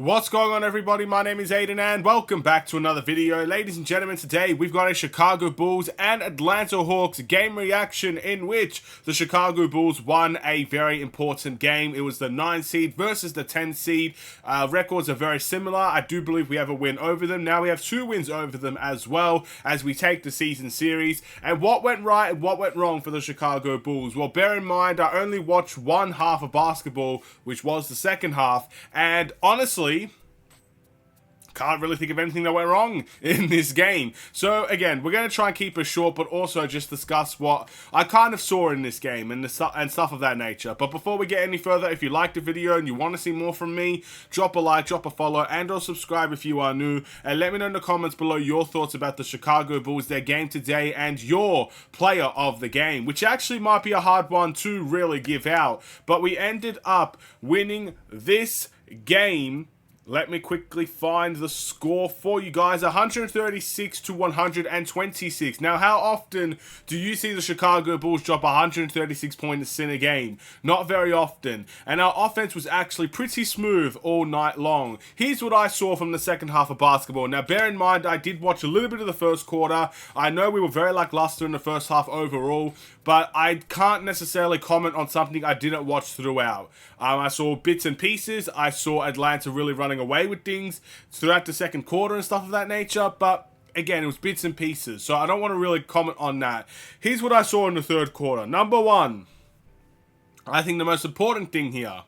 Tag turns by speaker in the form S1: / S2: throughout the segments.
S1: What's going on, everybody? My name is Aiden and welcome back to another video. Ladies and gentlemen, today we've got a Chicago Bulls and Atlanta Hawks game reaction in which the Chicago Bulls won a very important game. It was the 9 seed versus the 10 seed. Records are very similar. I do believe we have a win over them. Now we have 2 wins over them as well as we take the season series. And what went right and what went wrong for the Chicago Bulls? Well, bear in mind, I only watched one half of basketball, which was the second half, and honestly, can't really think of anything that went wrong in this game. So again, we're going to try and keep it short, but also just discuss what I kind of saw in this game and stuff of that nature. But before we get any further, if you liked the video and you want to see more from me, drop a like, drop a follow, and or subscribe if you are new. And let me know in the comments below your thoughts about the Chicago Bulls, their game today, and your player of the game, which actually might be a hard one to really give out. But we ended up winning this game. Let me quickly find the score for you guys. 136 to 126. Now, how often do you see the Chicago Bulls drop 136 points in a game? Not very often. And our offense was actually pretty smooth all night long. Here's what I saw from the second half of basketball. Now, bear in mind, I did watch a little bit of the first quarter. I know we were very lackluster in the first half overall, but I can't necessarily comment on something I didn't watch throughout. I saw bits and pieces. I saw Atlanta really running away with things throughout the second quarter and stuff of that nature, but again, it was bits and pieces, so I don't want to really comment on that. Here's what I saw in the third quarter. Number one, I think the most important thing here,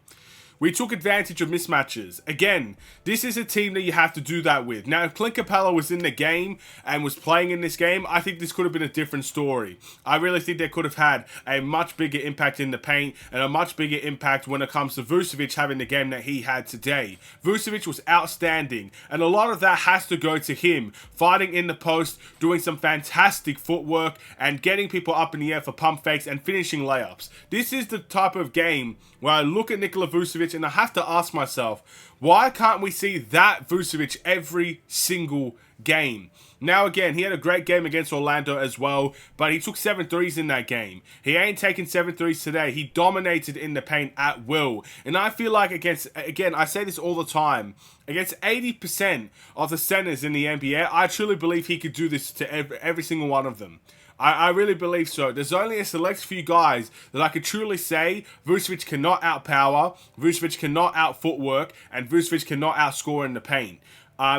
S1: we took advantage of mismatches. Again, this is a team that you have to do that with. Now, if Clint Capella was in the game and was playing in this game, I think this could have been a different story. I really think they could have had a much bigger impact in the paint and a much bigger impact when it comes to Vucevic having the game that he had today. Vucevic was outstanding, and a lot of that has to go to him fighting in the post, doing some fantastic footwork, and getting people up in the air for pump fakes and finishing layups. This is the type of game where I look at Nikola Vucevic and I have to ask myself, why can't we see that Vucevic every single game? Now again, he had a great game against Orlando as well, but he took 7 threes in that game. He ain't taking 7 threes today. He dominated in the paint at will. And I feel like again, I say this all the time, against 80% of the centers in the NBA, I truly believe he could do this to every single one of them. I really believe so. There's only a select few guys that I could truly say Vucevic cannot outpower, Vucevic cannot out-footwork, and Vucevic cannot outscore in the paint.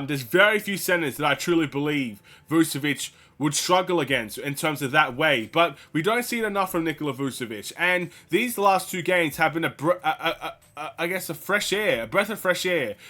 S1: There's very few centers that I truly believe Vucevic would struggle against in terms of that way, but we don't see it enough from Nikola Vucevic. And these last 2 games have been a breath of fresh air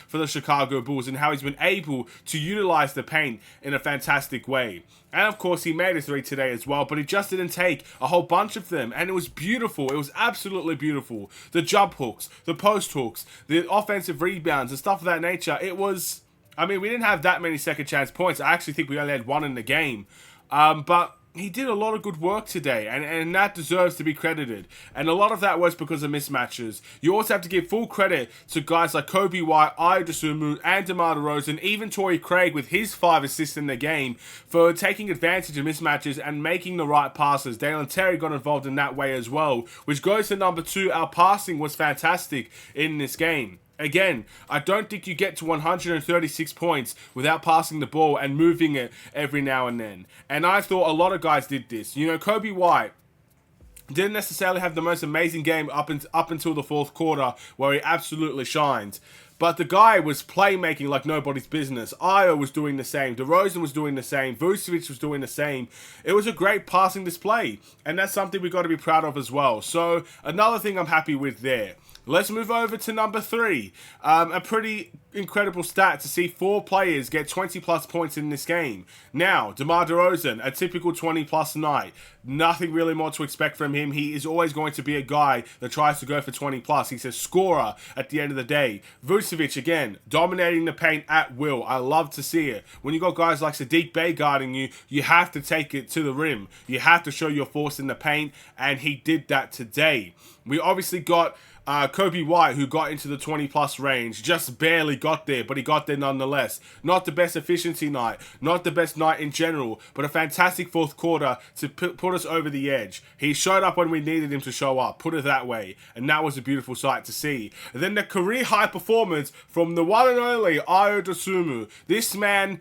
S1: for the Chicago Bulls and how he's been able to utilize the paint in a fantastic way. And of course, he made a 3 today as well, but he just didn't take a whole bunch of them. And it was beautiful. It was absolutely beautiful. The jump hooks, the post hooks, the offensive rebounds, and stuff of that nature. It was, I mean, we didn't have that many second chance points. I actually think we only had 1 in the game. But he did a lot of good work today, and that deserves to be credited. And a lot of that was because of mismatches. You also have to give full credit to guys like Coby White, Ayo Dosunmu, and DeMar DeRozan, even Torrey Craig with his 5 assists in the game, for taking advantage of mismatches and making the right passes. Dalen Terry got involved in that way as well, which goes to number 2. Our passing was fantastic in this game. Again, I don't think you get to 136 points without passing the ball and moving it every now and then. And I thought a lot of guys did this. You know, Coby White didn't necessarily have the most amazing game up until the fourth quarter, where he absolutely shined. But the guy was playmaking like nobody's business. Ayo was doing the same. DeRozan was doing the same. Vucevic was doing the same. It was a great passing display. And that's something we got to be proud of as well. So another thing I'm happy with there. Let's move over to number 3. A pretty incredible stat to see 4 players get 20 plus points in this game. Now, DeMar DeRozan, a typical 20 plus night. Nothing really more to expect from him. He is always going to be a guy that tries to go for 20 plus. He's a scorer at the end of the day. Vucevic, again, dominating the paint at will. I love to see it. When you got guys like Saddiq Bey guarding you, you have to take it to the rim. You have to show your force in the paint, and he did that today. We obviously got Kobe White, who got into the 20-plus range, just barely got there, but he got there nonetheless. Not the best efficiency night, not the best night in general, but a fantastic fourth quarter to put us over the edge. He showed up when we needed him to show up, put it that way, and that was a beautiful sight to see. And then the career-high performance from the one and only Ayo Dosunmu. This man...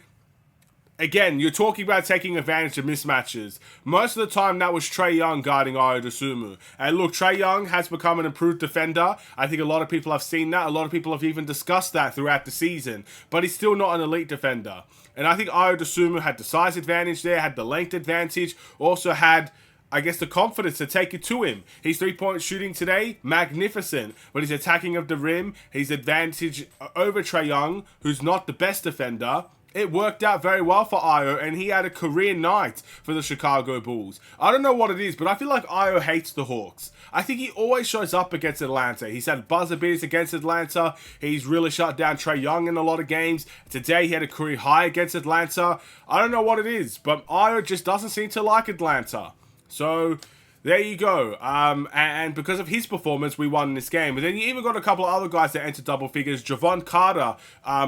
S1: Again, you're talking about taking advantage of mismatches. Most of the time, that was Trae Young guarding Ayo Dosunmu. And look, Trae Young has become an improved defender. I think a lot of people have seen that. A lot of people have even discussed that throughout the season. But he's still not an elite defender. And I think Ayo Dosunmu had the size advantage there, had the length advantage, also had... I guess the confidence to take it to him. His three-point shooting today, magnificent. But his attacking of the rim, his advantage over Trae Young, who's not the best defender, it worked out very well for Ayo, and he had a career night for the Chicago Bulls. I don't know what it is, but I feel like Ayo hates the Hawks. I think he always shows up against Atlanta. He's had buzzer beaters against Atlanta. He's really shut down Trae Young in a lot of games. Today, he had a career high against Atlanta. I don't know what it is, but Ayo just doesn't seem to like Atlanta. So... there you go. And because of his performance, we won this game. And then you even got a couple of other guys that entered double figures. Javon Carter,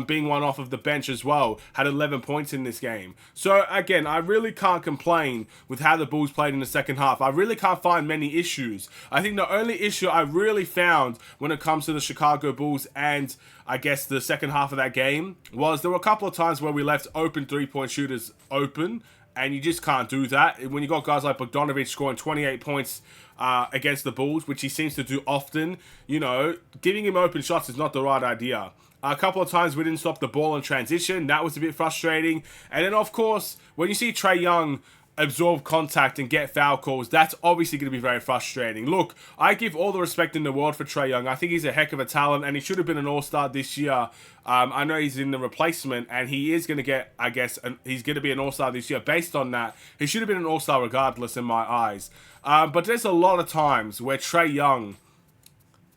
S1: being one off of the bench as well, had 11 points in this game. So, again, I really can't complain with how the Bulls played in the second half. I really can't find many issues. I think the only issue I really found when it comes to the Chicago Bulls and, I guess, the second half of that game was there were a couple of times where we left open three-point shooters open. And you just can't do that. When you got guys like Bogdanovic scoring 28 points against the Bulls, which he seems to do often, you know, giving him open shots is not the right idea. A couple of times we didn't stop the ball in transition. That was a bit frustrating. And then, of course, when you see Trae Young absorb contact and get foul calls, that's obviously going to be very frustrating. Look, I give all the respect in the world for Trae Young. I think he's a heck of a talent, and he should have been an all-star this year. I know he's in the replacement, and he is going to get, I guess, he's going to be an all-star this year. Based on that, he should have been an all-star regardless in my eyes. But there's a lot of times where Trae Young,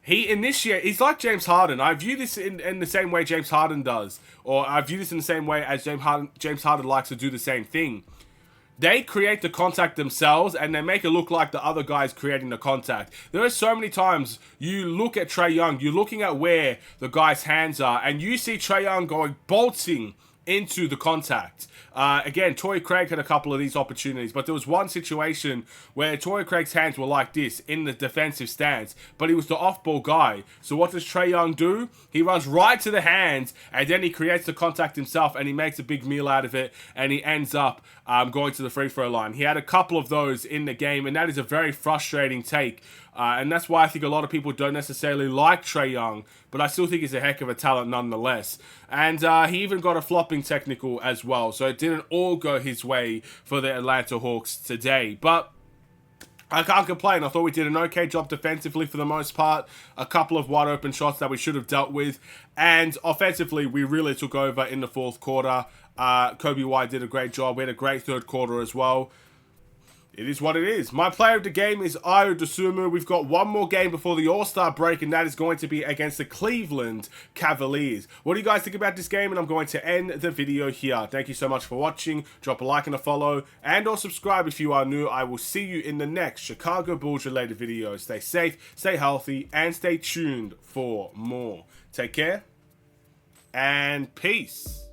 S1: he's like James Harden. I view this in the same way James Harden does, or I view this in the same way as James Harden likes to do the same thing. They create the contact themselves, and they make it look like the other guy's creating the contact. There are so many times you look at Trae Young, you're looking at where the guy's hands are, and you see Trae Young going bolting into the contact. Again, Torrey Craig had a couple of these opportunities, but there was one situation where Torrey Craig's hands were like this in the defensive stance, but he was the off-ball guy. So what does Trae Young do? He runs right to the hands, and then he creates the contact himself, and he makes a big meal out of it, and he ends up going to the free throw line. He had a couple of those in the game, and that is a very frustrating take. And that's why I think a lot of people don't necessarily like Trae Young, but I still think he's a heck of a talent nonetheless. And he even got a flopping technical as well, so it didn't all go his way for the Atlanta Hawks today. But I can't complain. I thought we did an okay job defensively for the most part. A couple of wide open shots that we should have dealt with. And offensively, we really took over in the fourth quarter. Kobe White did a great job. We had a great third quarter as well. It is what it is. My player of the game is Ayo Dosunmu. We've got one more game before the All-Star break, and that is going to be against the Cleveland Cavaliers. What do you guys think about this game? And I'm going to end the video here. Thank you so much for watching. Drop a like and a follow, and or subscribe if you are new. I will see you in the next Chicago Bulls related video. Stay safe, stay healthy, and stay tuned for more. Take care, and peace.